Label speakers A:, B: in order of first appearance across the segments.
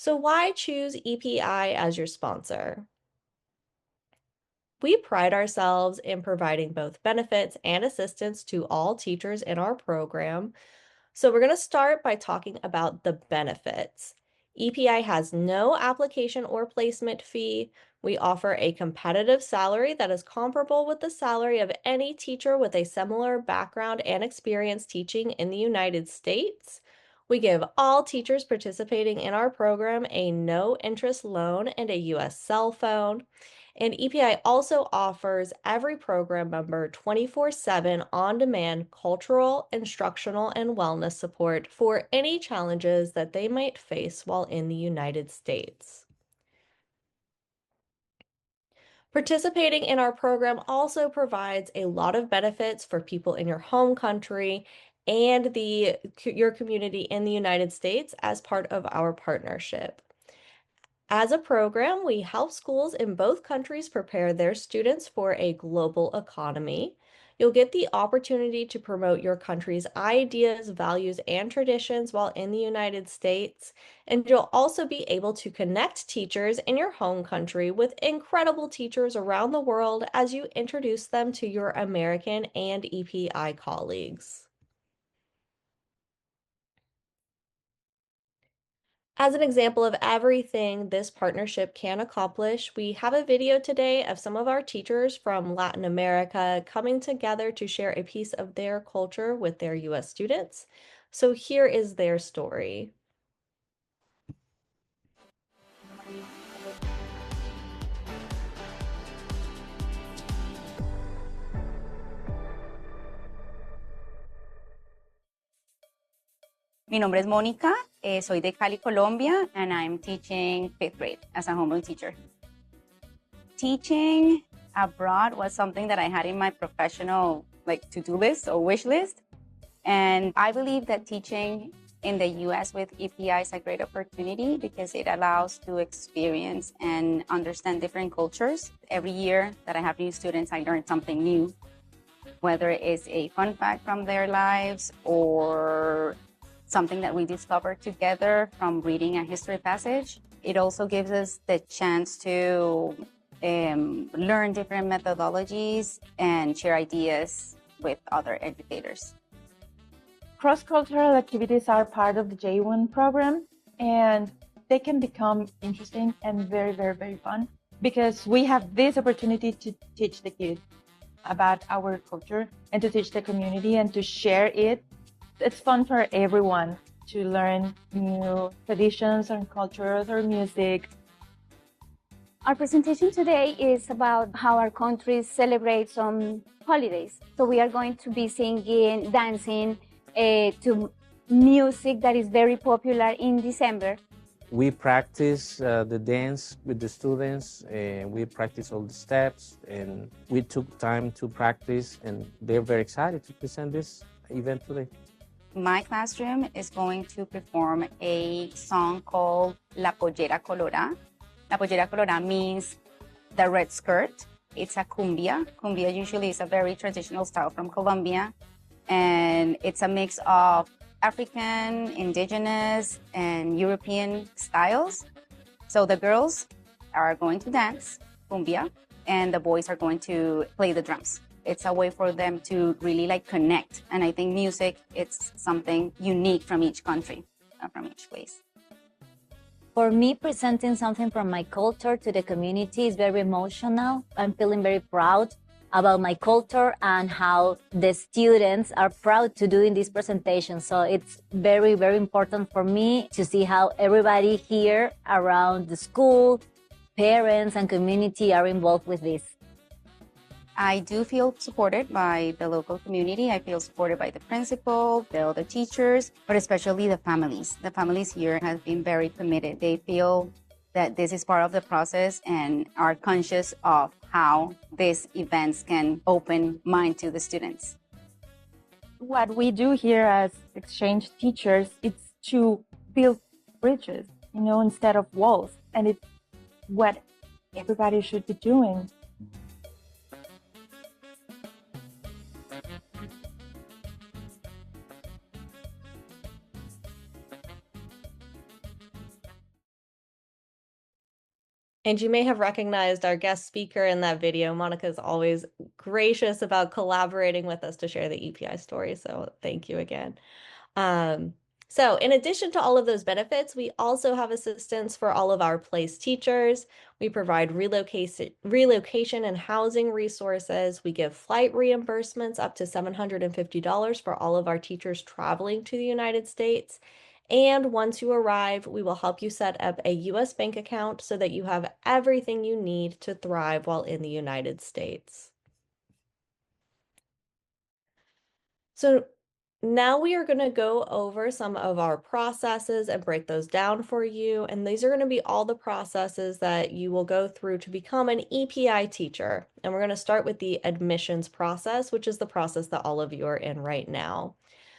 A: So why choose EPI as your sponsor? We pride ourselves in providing both benefits and assistance to all teachers in our program. So we're going to start by talking about the benefits. EPI has no application or placement fee. We offer a competitive salary that is comparable with the salary of any teacher with a similar background and experience teaching in the United States. We give all teachers participating in our program a no-interest loan and a U.S. cell phone. And EPI also offers every program member 24/7 on-demand cultural, instructional, and wellness support for any challenges that they might face while in the United States. Participating in our program also provides a lot of benefits for people in your home country and your community in the United States as part of our partnership. As a program, we help schools in both countries prepare their students for a global economy. You'll get the opportunity to promote your country's ideas, values, and traditions while in the United States. And you'll also be able to connect teachers in your home country with incredible teachers around the world as you introduce them to your American and EPI colleagues. As an example of everything this partnership can accomplish, we have a video today of some of our teachers from Latin America coming together to share a piece of their culture with their US students. So here is their story.
B: Mi nombre es Mónica, soy de Cali, Colombia, and I'm teaching 5th grade as a homeroom teacher. Teaching abroad was something that I had in my professional to-do list or wish list. And I believe that teaching in the US with EPI is a great opportunity because it allows to experience and understand different cultures. Every year that I have new students, I learn something new, whether it's a fun fact from their lives or something that we discovered together from reading a history passage. It also gives us the chance to learn different methodologies and share ideas with other educators.
C: Cross-cultural activities are part of the J1 program, and they can become interesting and very, very, very fun because we have this opportunity to teach the kids about our culture and to teach the community and to share it. It's fun for everyone to learn new traditions and cultures or music.
D: Our presentation today is about how our country celebrates some holidays. So we are going to be singing, dancing to music that is very popular in December.
E: We practice the dance with the students, and we practice all the steps, and we took time to practice, and they're very excited to present this event today.
B: My classroom is going to perform a song called La Pollera Colorada. La Pollera Colorada means the red skirt. It's a cumbia. Cumbia usually is a very traditional style from Colombia, and it's a mix of African, indigenous, and European styles. So the girls are going to dance cumbia, and the boys are going to play the drums. It's a way for them to really connect. And I think music, it's something unique from each country, from each place.
F: For me, presenting something from my culture to the community is very emotional. I'm feeling very proud about my culture and how the students are proud to doing this presentation. So it's very, very important for me to see how everybody here around the school, parents and community are involved with this.
B: I do feel supported by the local community. I feel supported by the principal, the other teachers, but especially the families. The families here have been very committed. They feel that this is part of the process and are conscious of how these events can open mind to the students.
C: What we do here as exchange teachers, it's to build bridges, instead of walls. And it's what everybody should be doing.
A: And you may have recognized our guest speaker in that video. Monica is always gracious about collaborating with us to share the EPI story, so thank you again. Um, so in addition to all of those benefits, we also have assistance for all of our place teachers. We provide relocation and housing resources. We give flight reimbursements up to $750 for all of our teachers traveling to the United States. And once you arrive, we will help you set up a US bank account so that you have everything you need to thrive while in the United States. So now we are going to go over some of our processes and break those down for you. And these are going to be all the processes that you will go through to become an EPI teacher. And we're going to start with the admissions process, which is the process that all of you are in right now.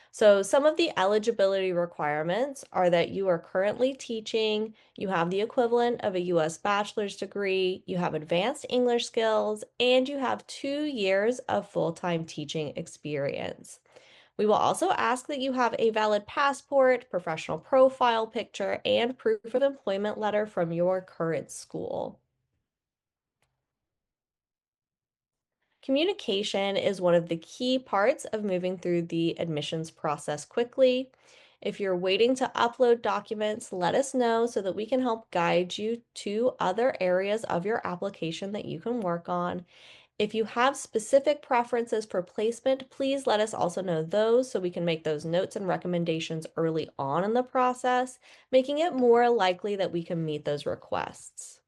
A: So some of the eligibility requirements are that you are currently teaching, you have the equivalent of a US bachelor's degree, you have advanced English skills, and you have 2 years of full-time teaching experience. We will also ask that you have a valid passport, professional profile picture, and proof of employment letter from your current school. Communication is one of the key parts of moving through the admissions process quickly. If you're waiting to upload documents, let us know so that we can help guide you to other areas of your application that you can work on. If you have specific preferences for placement, please let us also know those so we can make those notes and recommendations early on in the process, making it more likely that we can meet those requests.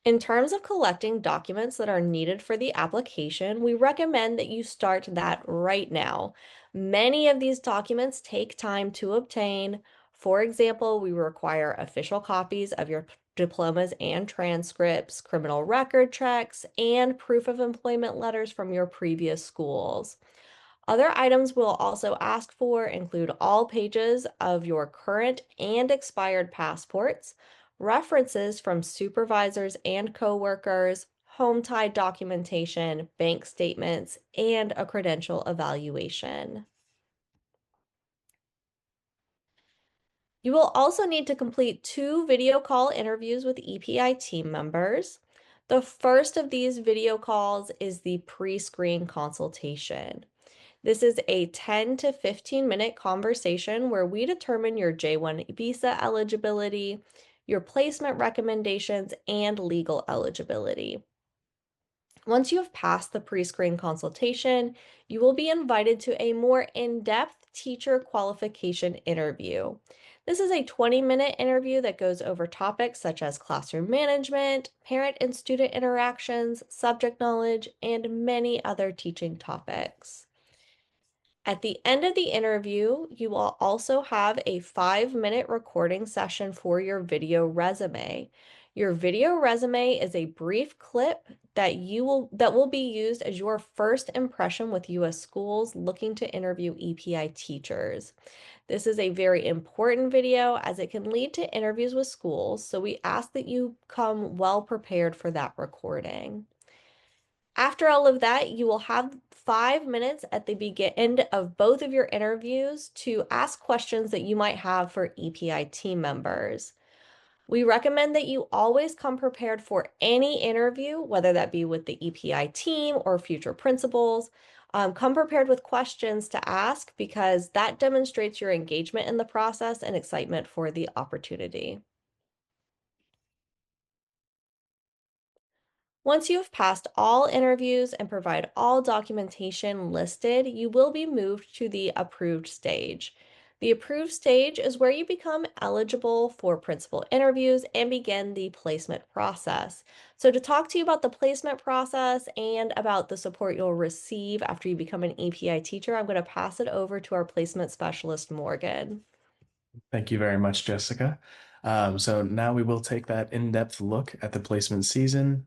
A: In terms of collecting documents that are needed for the application, we recommend that you start that right now. Many of these documents take time to obtain. For example, we require official copies of your diplomas and transcripts, criminal record checks, and proof of employment letters from your previous schools. Other items we'll also ask for include all pages of your current and expired passports, references from supervisors and coworkers, home tide documentation, bank statements, and a credential evaluation. You will also need to complete 2 video call interviews with EPI team members. The first of these video calls is the pre-screen consultation. This is a 10 to 15-minute conversation where we determine your J-1 visa eligibility, your placement recommendations, and legal eligibility. Once you have passed the pre-screen consultation, you will be invited to a more in-depth teacher qualification interview. This is a 20-minute interview that goes over topics such as classroom management, parent and student interactions, subject knowledge, and many other teaching topics. At the end of the interview, you will also have a 5-minute recording session for your video resume. Your video resume is a brief clip that will be used as your first impression with US schools looking to interview EPI teachers. This is a very important video as it can lead to interviews with schools, so we ask that you come well prepared for that recording. After all of that, you will have 5 minutes at the end of both of your interviews to ask questions that you might have for EPI team members. We recommend that you always come prepared for any interview, whether that be with the EPI team or future principals. Come prepared with questions to ask because that demonstrates your engagement in the process and excitement for the opportunity. Once you have passed all interviews and provide all documentation listed, you will be moved to the approved stage. The approved stage is where you become eligible for principal interviews and begin the placement process. So to talk to you about the placement process and about the support you'll receive after you become an EPI teacher, I'm going to pass it over to our placement specialist, Morgan.
G: Thank you very much, Jessica. So now we will take that in-depth look at the placement season.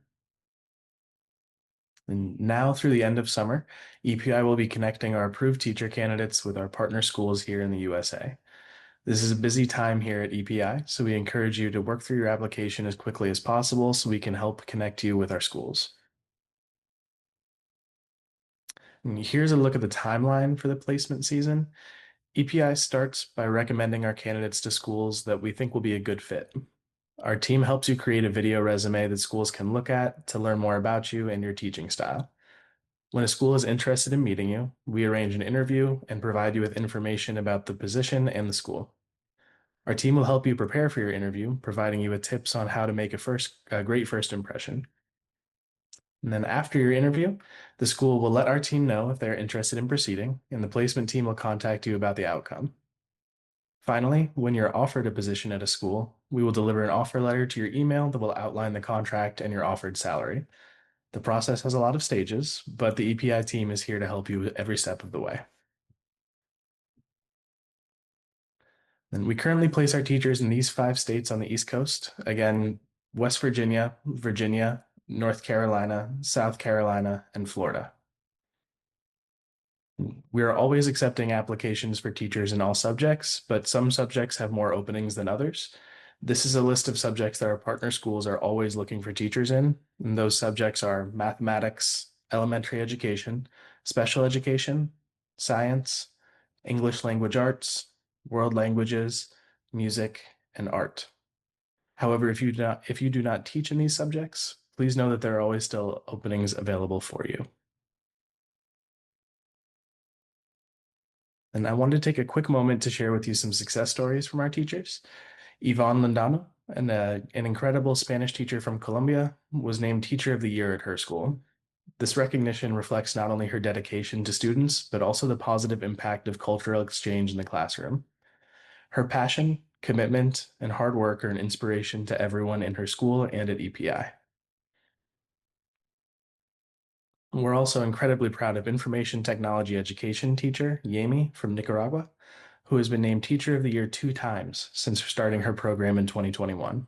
G: And now through the end of summer, EPI will be connecting our approved teacher candidates with our partner schools here in the USA. This is a busy time here at EPI, so we encourage you to work through your application as quickly as possible so we can help connect you with our schools. And here's a look at the timeline for the placement season. EPI starts by recommending our candidates to schools that we think will be a good fit. Our team helps you create a video resume that schools can look at to learn more about you and your teaching style. When a school is interested in meeting you, we arrange an interview and provide you with information about the position and the school. Our team will help you prepare for your interview, providing you with tips on how to make a great first impression. And then after your interview, the school will let our team know if they're interested in proceeding, and the placement team will contact you about the outcome. Finally, when you're offered a position at a school, we will deliver an offer letter to your email that will outline the contract and your offered salary. The process has a lot of stages, but the EPI team is here to help you every step of the way. And we currently place our teachers in these 5 states on the East Coast. Again, West Virginia, Virginia, North Carolina, South Carolina, and Florida. We are always accepting applications for teachers in all subjects, but some subjects have more openings than others. This is a list of subjects that our partner schools are always looking for teachers in, and those subjects are mathematics, elementary education, special education, science, English language arts, world languages, music, and art. However, if you do not teach in these subjects, please know that there are always still openings available for you. And I wanted to take a quick moment to share with you some success stories from our teachers. Yvonne Lindano, an incredible Spanish teacher from Colombia, was named Teacher of the Year at her school. This recognition reflects not only her dedication to students, but also the positive impact of cultural exchange in the classroom. Her passion, commitment, and hard work are an inspiration to everyone in her school and at EPI. We're also incredibly proud of information technology education teacher Yemi from Nicaragua, who has been named Teacher of the Year 2 times since starting her program in 2021.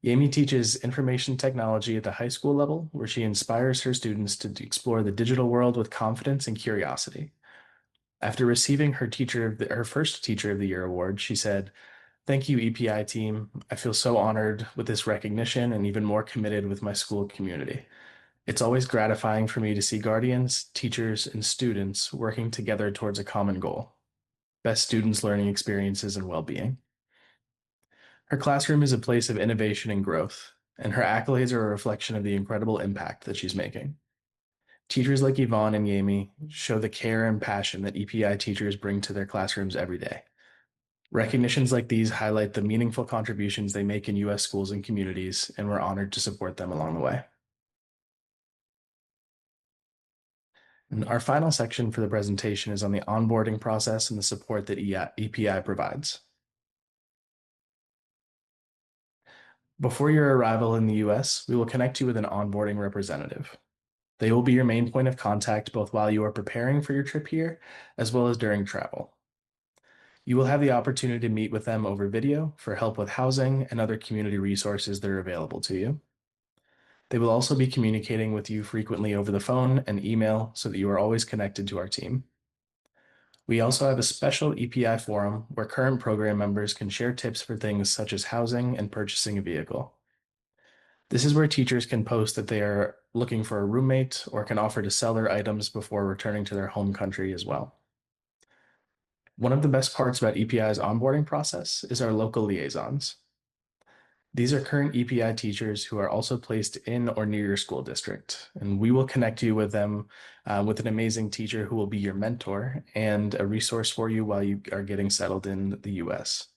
G: Yemi teaches information technology at the high school level, where she inspires her students to explore the digital world with confidence and curiosity. After receiving her first Teacher of the Year award, she said, "Thank you, EPI team. I feel so honored with this recognition and even more committed with my school community. It's always gratifying for me to see guardians, teachers, and students working together towards a common goal: best students' learning experiences and well-being." Her classroom is a place of innovation and growth, and her accolades are a reflection of the incredible impact that she's making. Teachers like Yvonne and Yami show the care and passion that EPI teachers bring to their classrooms every day. Recognitions like these highlight the meaningful contributions they make in U.S. schools and communities, and we're honored to support them along the way. And our final section for the presentation is on the onboarding process and the support that EPI provides. Before your arrival in the US, we will connect you with an onboarding representative. They will be your main point of contact both while you are preparing for your trip here, as well as during travel. You will have the opportunity to meet with them over video for help with housing and other community resources that are available to you. They will also be communicating with you frequently over the phone and email so that you are always connected to our team. We also have a special EPI forum where current program members can share tips for things such as housing and purchasing a vehicle. This is where teachers can post that they are looking for a roommate or can offer to sell their items before returning to their home country as well. One of the best parts about EPI's onboarding process is our local liaisons. These are current EPI teachers who are also placed in or near your school district, and we will connect you with them with an amazing teacher who will be your mentor and a resource for you while you are getting settled in the US.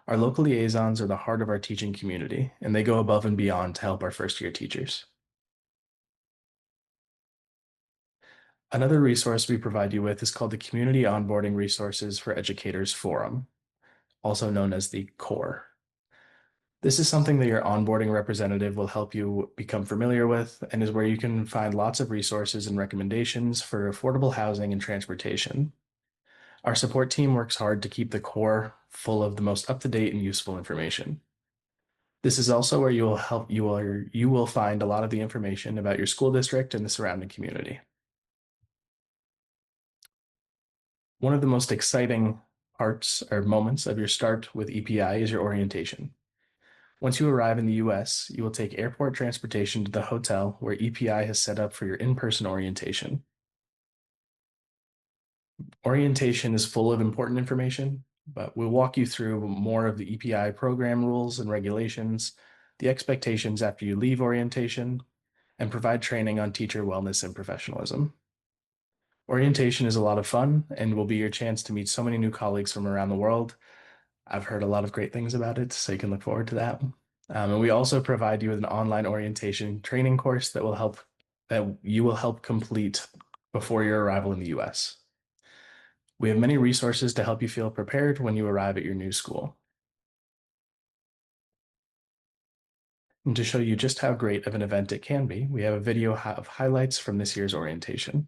G: Our local liaisons are the heart of our teaching community, and they go above and beyond to help our first-year teachers. Another resource we provide you with is called the Community Onboarding Resources for Educators Forum, also known as the CORE. This is something that your onboarding representative will help you become familiar with and is where you can find lots of resources and recommendations for affordable housing and transportation. Our support team works hard to keep the core full of the most up-to-date and useful information. This is also where you will find a lot of the information about your school district and the surrounding community. One of the most exciting parts or moments of your start with EPI is your orientation. Once you arrive in the US, you will take airport transportation to the hotel where EPI has set up for your in-person orientation. Orientation is full of important information, but we'll walk you through more of the EPI program rules and regulations, the expectations after you leave orientation, and provide training on teacher wellness and professionalism. Orientation is a lot of fun and will be your chance to meet so many new colleagues from around the world. I've heard a lot of great things about it, so you can look forward to that. And we also provide you with an online orientation training course that you will help complete before your arrival in the US. We have many resources to help you feel prepared when you arrive at your new school. And to show you just how great of an event it can be, we have a video of highlights from this year's orientation.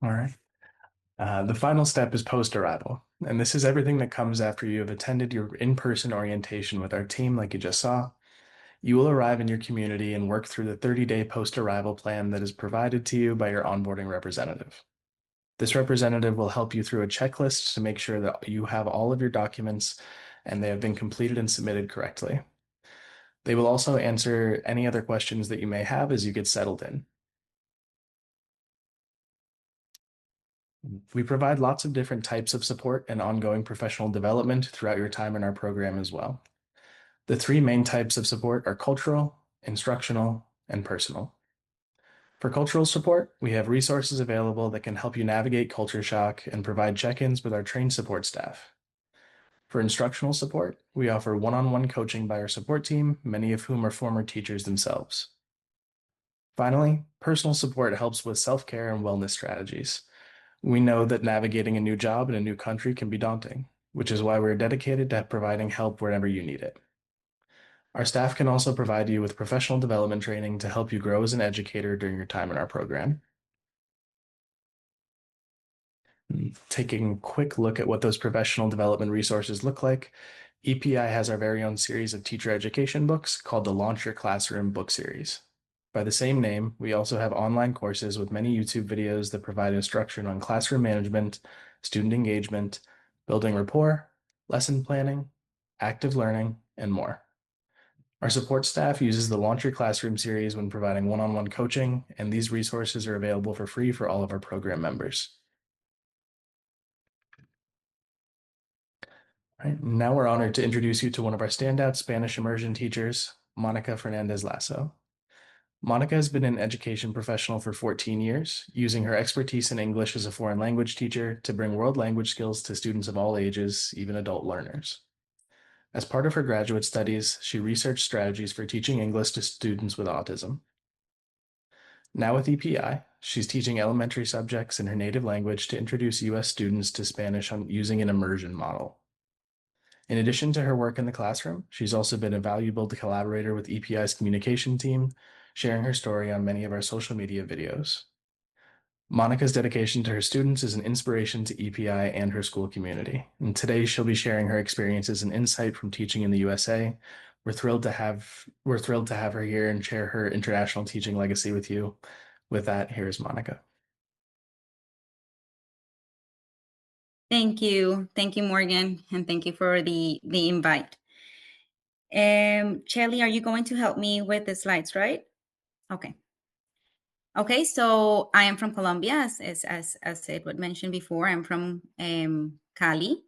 G: All right. The final step is post-arrival, and this is everything that comes after you have attended your in-person orientation with our team like you just saw. You will arrive in your community and work through the 30-day post-arrival plan that is provided to you by your onboarding representative. This representative will help you through a checklist to make sure that you have all of your documents and they have been completed and submitted correctly. They will also answer any other questions that you may have as you get settled in. We provide lots of different types of support and ongoing professional development throughout your time in our program as well. The three main types of support are cultural, instructional, and personal. For cultural support, we have resources available that can help you navigate culture shock and provide check-ins with our trained support staff. For instructional support, we offer one-on-one coaching by our support team, many of whom are former teachers themselves. Finally, personal support helps with self-care and wellness strategies. We know that navigating a new job in a new country can be daunting, which is why we're dedicated to providing help wherever you need it. Our staff can also provide you with professional development training to help you grow as an educator during your time in our program. Taking a quick look at what those professional development resources look like, EPI has our very own series of teacher education books called the Launch Your Classroom book series. By the same name, we also have online courses with many YouTube videos that provide instruction on classroom management, student engagement, building rapport, lesson planning, active learning, and more. Our support staff uses the Launch Your Classroom series when providing one-on-one coaching, and these resources are available for free for all of our program members. All right, now we're honored to introduce you to one of our standout Spanish immersion teachers, Monica Fernandez Lasso. Monica has been an education professional for 14 years, using her expertise in English as a foreign language teacher to bring world language skills to students of all ages, even adult learners. As part of her graduate studies, she researched strategies for teaching English to students with autism. Now with EPI, she's teaching elementary subjects in her native language to introduce US students to Spanish using an immersion model. In addition to her work in the classroom, she's also been a valuable collaborator with EPI's communication team, sharing her story on many of our social media videos. Monica's dedication to her students is an inspiration to EPI and her school community. And today she'll be sharing her experiences and insight from teaching in the USA. We're thrilled to have her here and share her international teaching legacy with you. With that, here's Monica.
H: Thank you, Morgan, and thank you for the invite. Shelly, are you going to help me with the slides, right? Okay. Okay, so I am from Colombia, as Edward mentioned before. I'm from Cali.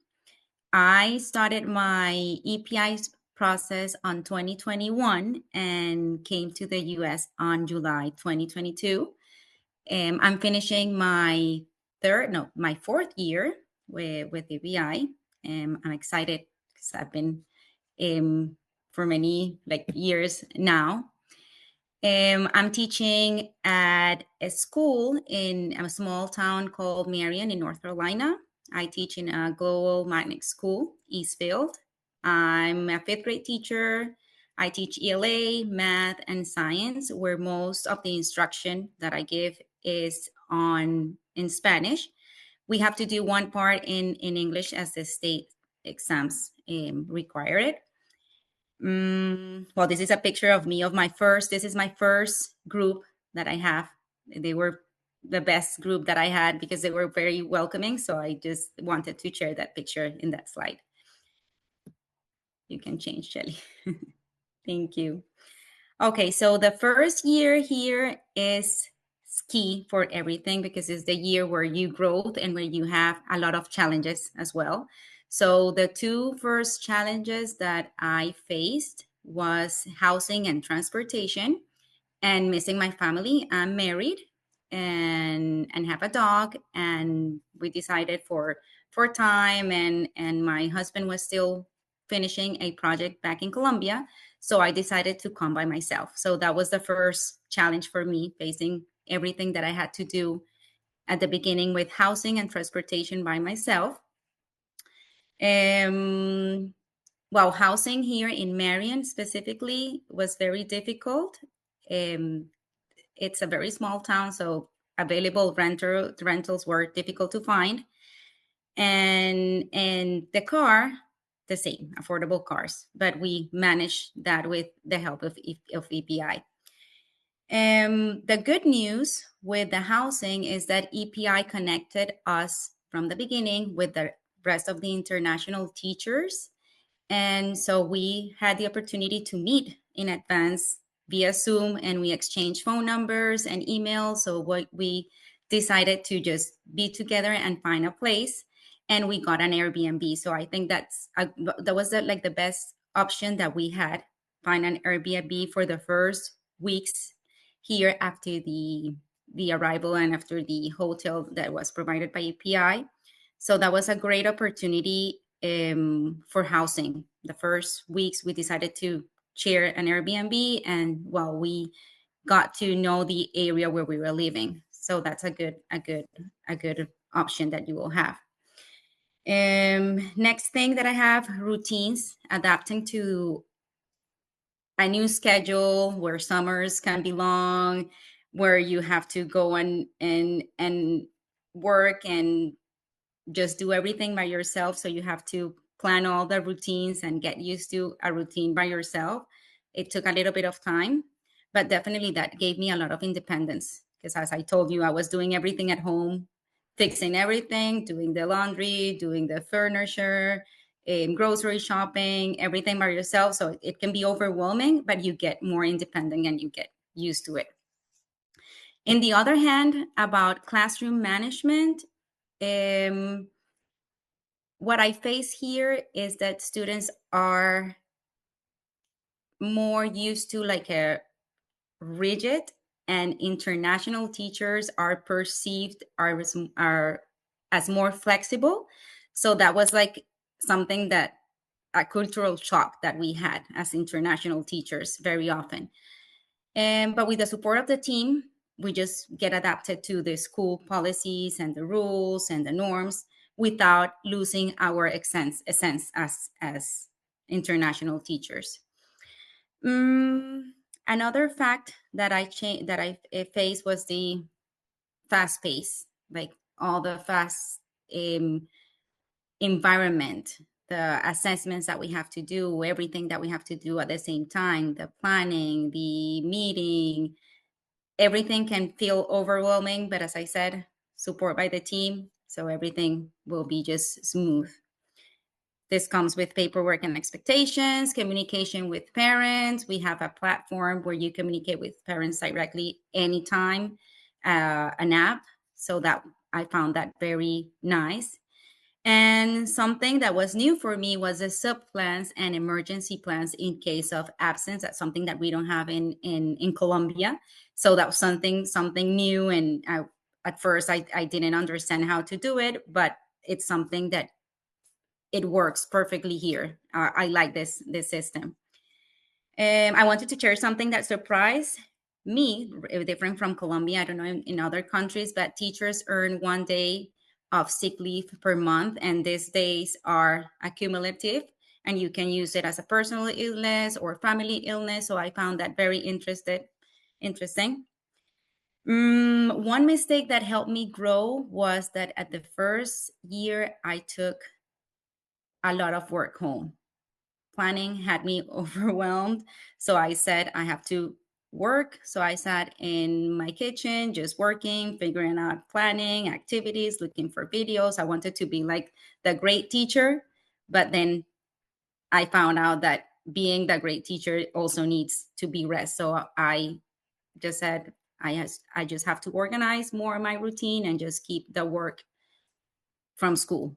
H: I started my EPI process on 2021 and came to the US on July 2022. I'm finishing my fourth year with EPI. I'm excited because I've been for many years now. I'm teaching at a school in a small town called Marion in North Carolina. I teach in a global magnet school, Eastfield. I'm a fifth grade teacher. I teach ELA, math, and science, where most of the instruction that I give is in Spanish. We have to do one part in English as the state exams require it. Well, this is a picture of me this is my first group that I have. They were the best group that I had because they were very welcoming. So I just wanted to share that picture in that slide. You can change, Shelly. Thank you. Okay, so the first year here is key for everything because it's the year where you grow and where you have a lot of challenges as well. So the two first challenges that I faced was housing and transportation and missing my family. I'm married and have a dog, and we decided for time, and my husband was still finishing a project back in Colombia, so I decided to come by myself. So that was the first challenge for me, facing everything that I had to do at the beginning with housing and transportation by myself. Well, housing here in Marion specifically was very difficult. It's a very small town, so available rentals were difficult to find. And the car, the same, affordable cars, but we managed that with the help of EPI. The good news with the housing is that EPI connected us from the beginning with the rest of the international teachers. And so we had the opportunity to meet in advance via Zoom, and we exchanged phone numbers and emails. So we decided to just be together and find a place, and we got an Airbnb. So I think that was the best option that we had, find an Airbnb for the first weeks here after the arrival and after the hotel that was provided by EPI. So that was a great opportunity for housing. The first weeks we decided to share an Airbnb, and well, we got to know the area where we were living. So that's a good option that you will have. Next thing that I have, routines, adapting to a new schedule where summers can be long, where you have to go and work and just do everything by yourself. So you have to plan all the routines and get used to a routine by yourself. It took a little bit of time, but definitely that gave me a lot of independence because, as I told you, I was doing everything at home, fixing everything, doing the laundry, doing the furniture, grocery shopping, everything by yourself. So it can be overwhelming, but you get more independent and you get used to it. In the other hand, about classroom management, what I face here is that students are more used to a rigid, and international teachers are perceived as more flexible. So that was something that a cultural shock that we had as international teachers very often. But with the support of the team, we just get adapted to the school policies and the rules and the norms without losing our essence as international teachers. Another fact that I faced was the fast pace, all the fast environment, the assessments that we have to do, everything that we have to do at the same time, the planning, the meeting, everything can feel overwhelming. But as I said, support by the team, So everything will be just smooth. This comes with paperwork and expectations, communication with parents. We have a platform where you communicate with parents directly anytime, an app. So that I found that very nice. And something that was new for me was the sub plans and emergency plans in case of absence. That's something that we don't have in Colombia. So that was something new. And at first I didn't understand how to do it, but it's something that it works perfectly here. I like this system. I wanted to share something that surprised me, different from Colombia. I don't know in other countries, but teachers earn 1 day of sick leave per month, and these days are accumulative, and you can use it as a personal illness or family illness. So I found that very interesting. One mistake that helped me grow was that at the first year, I took a lot of work home. Planning had me overwhelmed. So I said, I have to work. So I sat in my kitchen, just working, figuring out planning, activities, looking for videos. I wanted to be like the great teacher. But then I found out that being the great teacher also needs to be rest. So I just said, I just have to organize more of my routine and just keep the work from school.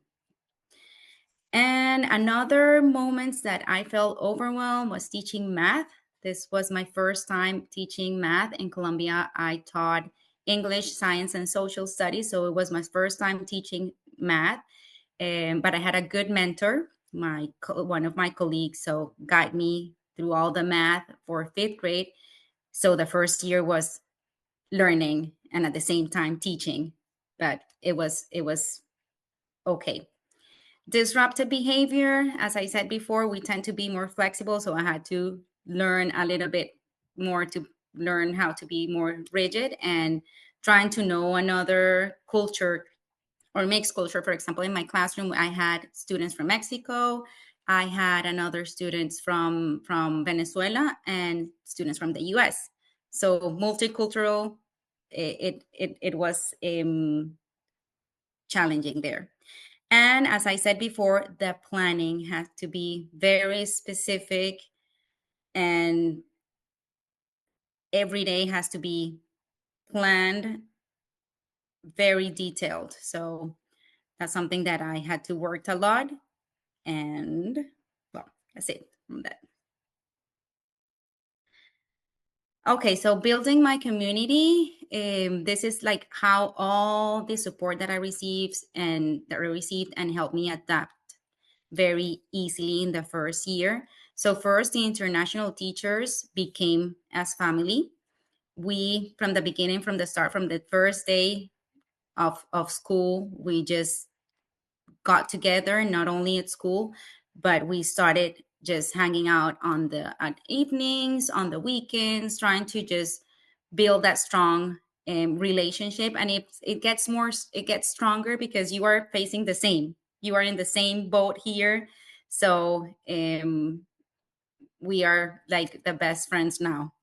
H: And another moments that I felt overwhelmed was teaching math. This was my first time teaching math in Colombia. I taught English, science, and social studies. So it was my first time teaching math. But I had a good mentor, one of my colleagues, so guide me through all the math for fifth grade. So the first year was learning and at the same time teaching, but it was okay. Disruptive behavior, as I said before, we tend to be more flexible. So I had to learn a little bit more to learn how to be more rigid and trying to know another culture or mixed culture. For example, in my classroom, I had students from Mexico. I had another students from Venezuela and students from the US. So multicultural, it was challenging there. And as I said before, the planning has to be very specific and every day has to be planned, very detailed. So that's something that I had to work a lot. And well, that's it from that. Okay, so building my community. This is like how all the support that I received and helped me adapt very easily in the first year. So first, the international teachers became as family. We, from the beginning, from the start, from the first day of school, we just got together, not only at school, but we started just hanging out at evenings, on the weekends, trying to just build that strong relationship. And it gets stronger because you are facing the same. You are in the same boat here. So we are like the best friends now.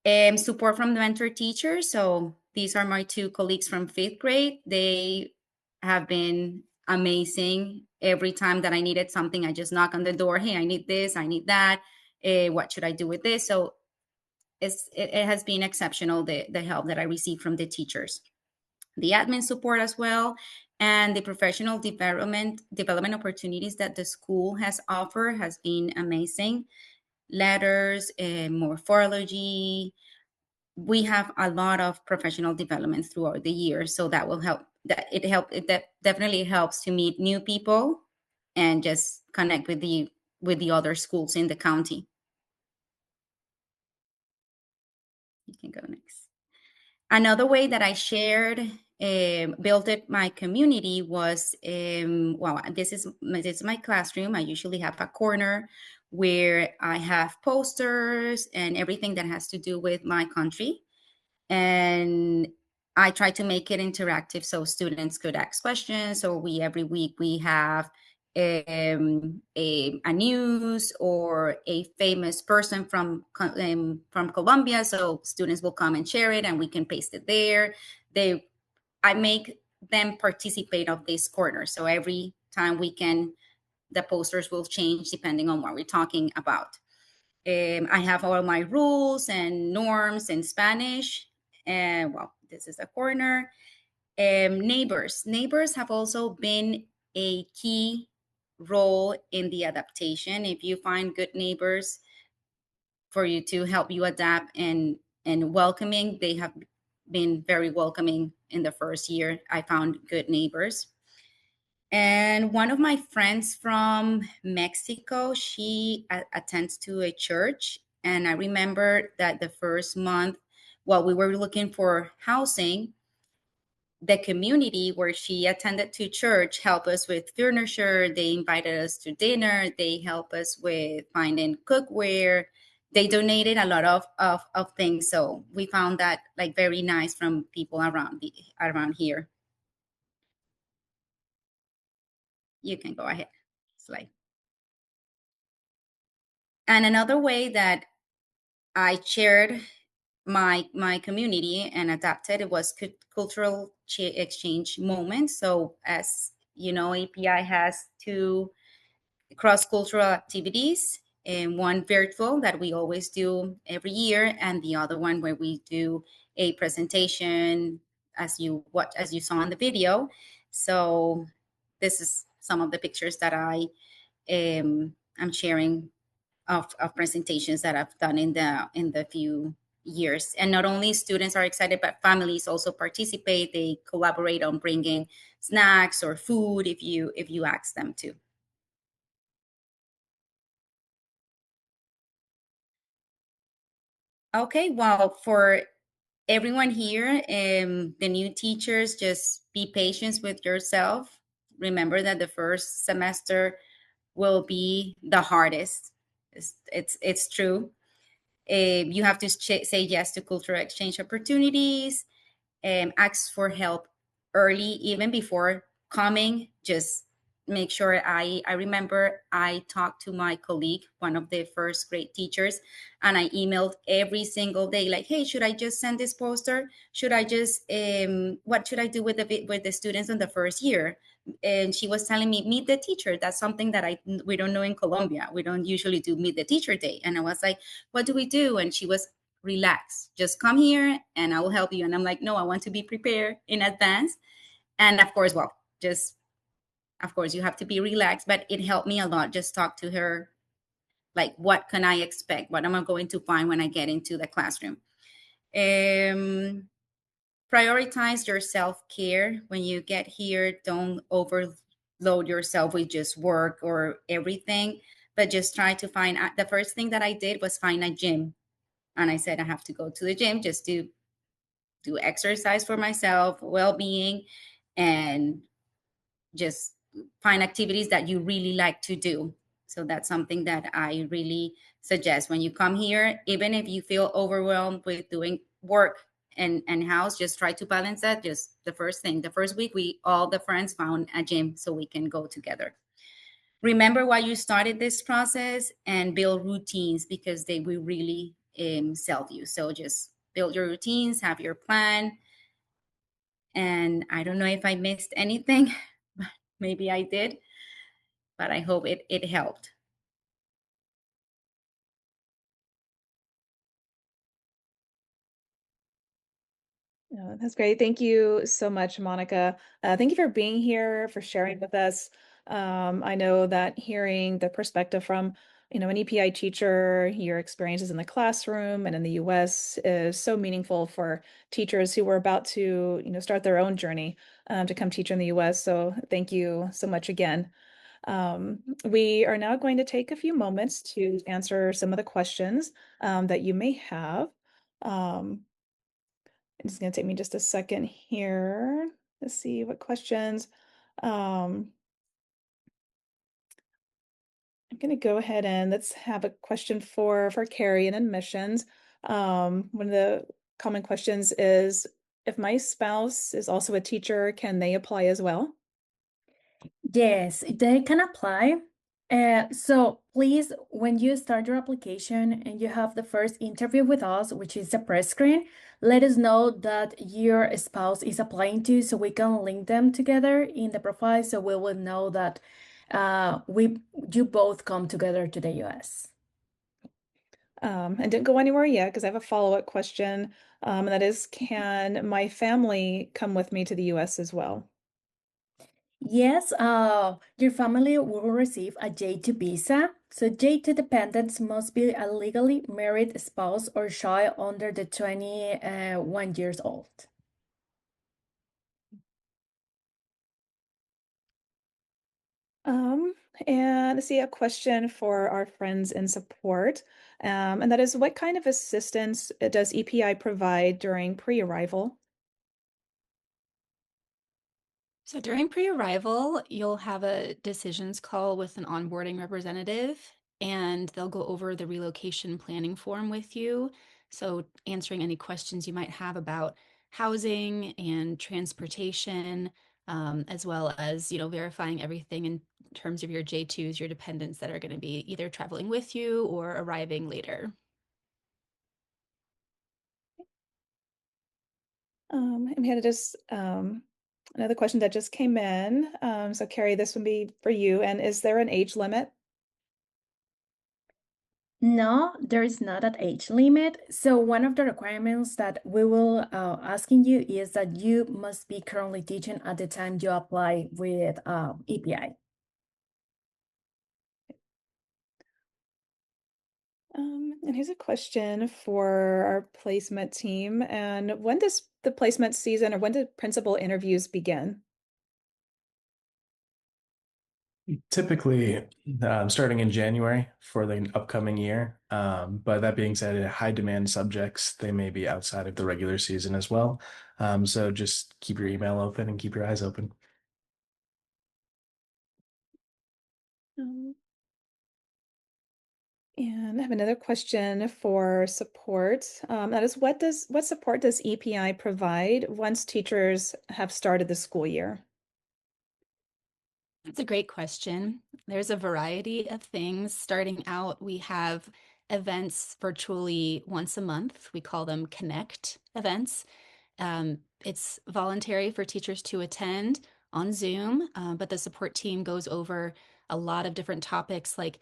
H: Support from the mentor teachers. So these are my two colleagues from fifth grade. They have been amazing. Every time that I needed something, I just knock on the door. Hey, I need this, I need that. What should I do with this? So it has been exceptional, the help that I received from the teachers. The admin support as well, and the professional development opportunities that the school has offered has been amazing. Letters, morphology. We have a lot of professional development throughout the year, so that will help. It definitely helps to meet new people and just connect with the other schools in the county. You can go next. Another way that I shared, built my community was, this is my classroom. I usually have a corner where I have posters and everything that has to do with my country. And I try to make it interactive so students could ask questions. So every week we have a news or a famous person from Colombia. So students will come and share it, and we can paste it there. I make them participate of this corner. So every time we can, the posters will change depending on what we're talking about. I have all my rules and norms in Spanish. And well, this is a corner. Neighbors have also been a key role in the adaptation. If you find good neighbors for you to help you adapt and welcoming, they have been very welcoming in the first year. I found good neighbors. And one of my friends from Mexico, she attends to a church. And I remember that the first month, while we were looking for housing, the community where she attended to church helped us with furniture. They invited us to dinner. They helped us with finding cookware. They donated a lot of things. So we found that like very nice from people around here. You can go ahead, slide. And another way that I shared my community and adapted it was cultural exchange moments. So as you know, API has two cross-cultural activities, and one virtual that we always do every year, and the other one where we do a presentation as you saw in the video. So this is some of the pictures that I'm sharing of presentations that I've done in the few years. And not only students are excited, but families also participate. They collaborate on bringing snacks or food if you ask them to. Okay, well, for everyone here, the new teachers, just be patient with yourself. Remember that the first semester will be the hardest. It's true. You have to say yes to cultural exchange opportunities, ask for help early, even before coming. Just make sure I remember I talked to my colleague, one of the first grade teachers, and I emailed every single day, like, hey, should I just send this poster? Should I just what should I do with the students in the first year? And she was telling me, meet the teacher. That's something that we don't know in Colombia. We don't usually do meet the teacher day. And I was like, what do we do? And she was, relax, just come here and I will help you. And I'm like, no, I want to be prepared in advance. And of course, well, just of course you have to be relaxed, but it helped me a lot. Just talk to her, like, what can I expect? What am I going to find when I get into the classroom? Prioritize your self-care when you get here. Don't overload yourself with just work or everything, but just try to find, the first thing that I did was find a gym. And I said, I have to go to the gym just to do exercise for myself, well-being, and just find activities that you really like to do. So that's something that I really suggest when you come here. Even if you feel overwhelmed with doing work and house, just try to balance that. Just the first week, all the friends found a gym so we can go together. Remember why you started this process and build routines, because they will really sell you. So just build your routines, have your plan. And I don't know if I missed anything, but maybe I did, but I hope it helped.
I: No, that's great. Thank you so much, Monica. Thank you for being here, for sharing with us. I know that hearing the perspective from, an EPI teacher, your experiences in the classroom and in the US is so meaningful for teachers who are about to, start their own journey to come teach in the US. So thank you so much again. We are now going to take a few moments to answer some of the questions that you may have. It's going to take me just a second here. Let's see what questions. I'm going to go ahead and let's have a question for Carrie in admissions. One of the common questions is, if my spouse is also a teacher, can they apply as well?
J: Yes, they can apply. So please, when you start your application and you have the first interview with us, which is the press screen, let us know that your spouse is applying to, so we can link them together in the profile, so we will know that you both come together to the US.
I: And didn't go anywhere yet because I have a follow-up question. And that is, can my family come with me to the US as well?
J: Yes, your family will receive a J2 visa. So J2 dependents must be a legally married spouse or child under the 21 years old.
I: Um, and I see a question for our friends in support. And that is, what kind of assistance does EPI provide during pre-arrival?
K: So during pre-arrival, you'll have a decisions call with an onboarding representative, and they'll go over the relocation planning form with you. So answering any questions you might have about housing and transportation, as well as, verifying everything in terms of your J2s, your dependents that are going to be either traveling with you or arriving later.
I: And we had just another question that just came in. So Carrie, this would be for you. And is there an age limit?
J: No, there is not an age limit. So one of the requirements that we will asking you is that you must be currently teaching at the time you apply with EPI.
I: And here's a question for our placement team. And when does the placement season or when do principal interviews begin?
G: Typically, starting in January for the upcoming year. But that being said, high demand subjects, they may be outside of the regular season as well. So just keep your email open and keep your eyes open.
I: Um, and I have another question for support. That is, what support does EPI provide once teachers have started the school year?
K: That's a great question. There's a variety of things. Starting out, we have events virtually once a month. We call them Connect events. It's voluntary for teachers to attend on Zoom, but the support team goes over a lot of different topics like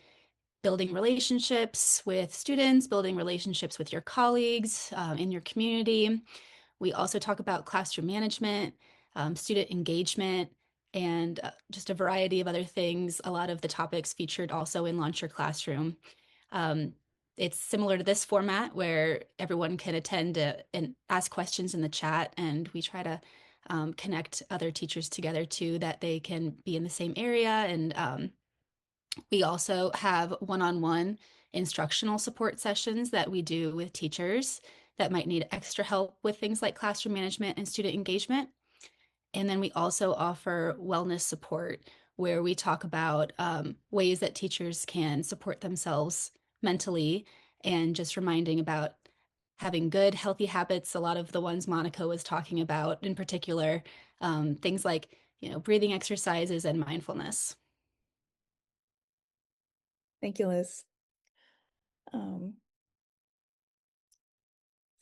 K: building relationships with students, building relationships with your colleagues in your community. We also talk about classroom management, student engagement, and just a variety of other things. A lot of the topics featured also in Launch Your Classroom. Um, it's similar to this format where everyone can attend and ask questions in the chat, and we try to connect other teachers together too, that they can be in the same area. And we also have one-on-one instructional support sessions that we do with teachers that might need extra help with things like classroom management and student engagement. And then we also offer wellness support where we talk about ways that teachers can support themselves mentally, and just reminding about having good, healthy habits. A lot of the ones Monica was talking about in particular, things like, breathing exercises and mindfulness.
I: Thank you, Liz. Um,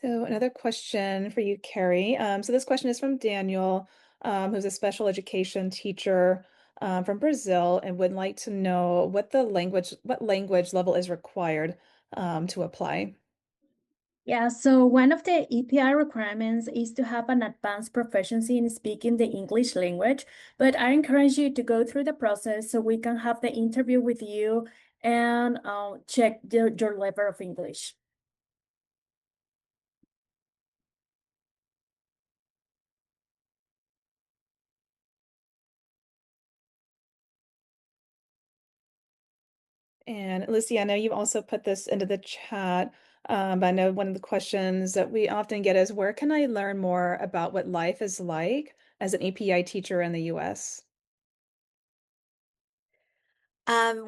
I: so another question for you, Carrie. So this question is from Daniel, who's a special education teacher from Brazil, and would like to know what language level is required to apply.
J: Yeah, so one of the EPI requirements is to have an advanced proficiency in speaking the English language, but I encourage you to go through the process so we can have the interview with you and check your level of English.
I: And Lucy, I know you also put this into the chat, but I know one of the questions that we often get is, where can I learn more about what life is like as an EPI teacher in the US?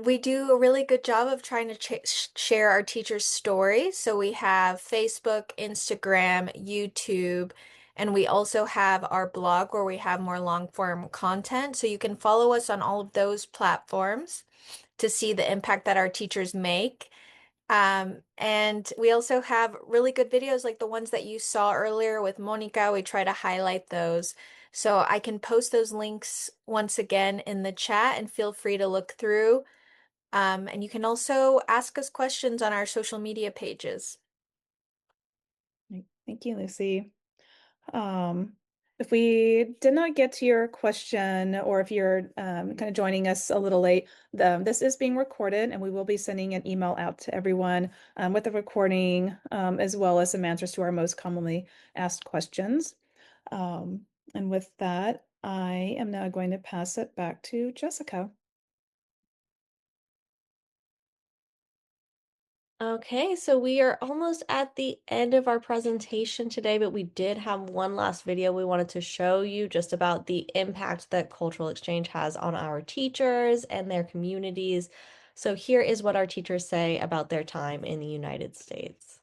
A: We do a really good job of trying to share our teachers' stories. So we have Facebook, Instagram, YouTube, and we also have our blog where we have more long form content. So you can follow us on all of those platforms
L: to see the impact that our teachers make. And we also have really good videos like the ones that you saw earlier with Monica. We try to highlight those. So I can post those links once again in the chat and feel free to look through. And you can also ask us questions on our social media pages.
I: Thank you, Lucy. If we did not get to your question, or if you're kind of joining us a little late, this is being recorded, and we will be sending an email out to everyone with the recording, as well as some answers to our most commonly asked questions. And with that, I am now going to pass it back to Jessica.
A: Okay, so we are almost at the end of our presentation today, but we did have one last video we wanted to show you just about the impact that cultural exchange has on our teachers and their communities. So here is what our teachers say about their time in the United States.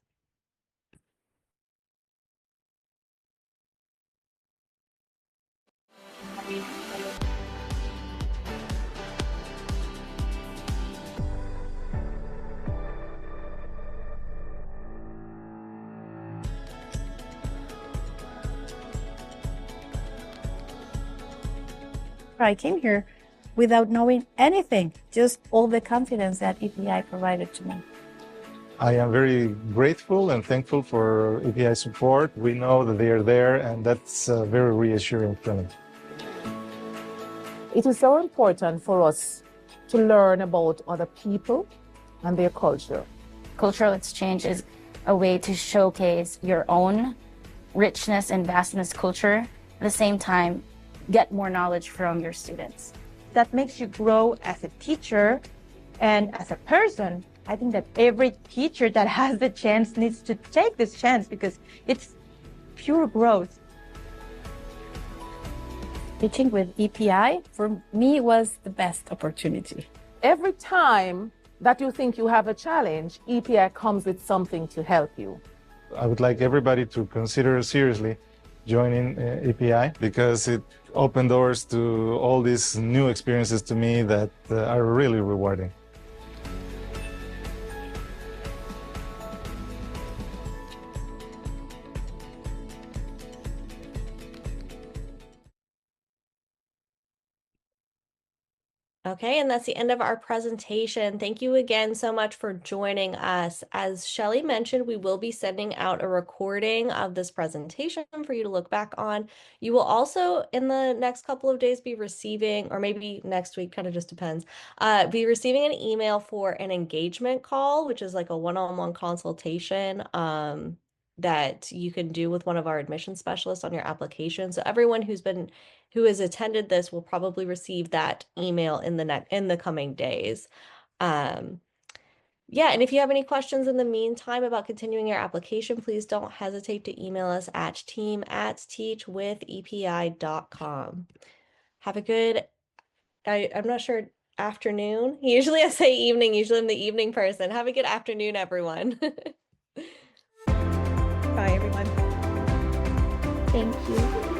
M: I came here without knowing anything, just all the confidence that EPI provided to me.
N: I am very grateful and thankful for EPI support. We know that they are there, and that's very reassuring for me.
O: It is so important for us to learn about other people and their culture.
P: Cultural exchange is a way to showcase your own richness and vastness culture, at the same time get more knowledge from your students.
C: That makes you grow as a teacher and as a person. I think that every teacher that has the chance needs to take this chance because it's pure growth.
M: Teaching with EPI, for me, was the best opportunity.
O: Every time that you think you have a challenge, EPI comes with something to help you.
N: I would like everybody to consider seriously joining EPI because it opened doors to all these new experiences to me that are really rewarding.
A: Okay, and that's the end of our presentation. Thank you again so much for joining us. As Shelly mentioned, we will be sending out a recording of this presentation for you to look back on. You will also, in the next couple of days, be receiving, or maybe next week, kind of just depends, be receiving an email for an engagement call, which is like a one-on-one consultation that you can do with one of our admission specialists on your application. So everyone who has attended this will probably receive that email in the coming days. Yeah, and if you have any questions in the meantime about continuing your application, please don't hesitate to email us at team@teachwithepi.com. Have a good, I'm not sure, afternoon. Usually I say evening, usually I'm the evening person. Have a good afternoon, everyone.
I: Bye, everyone.
D: Thank you.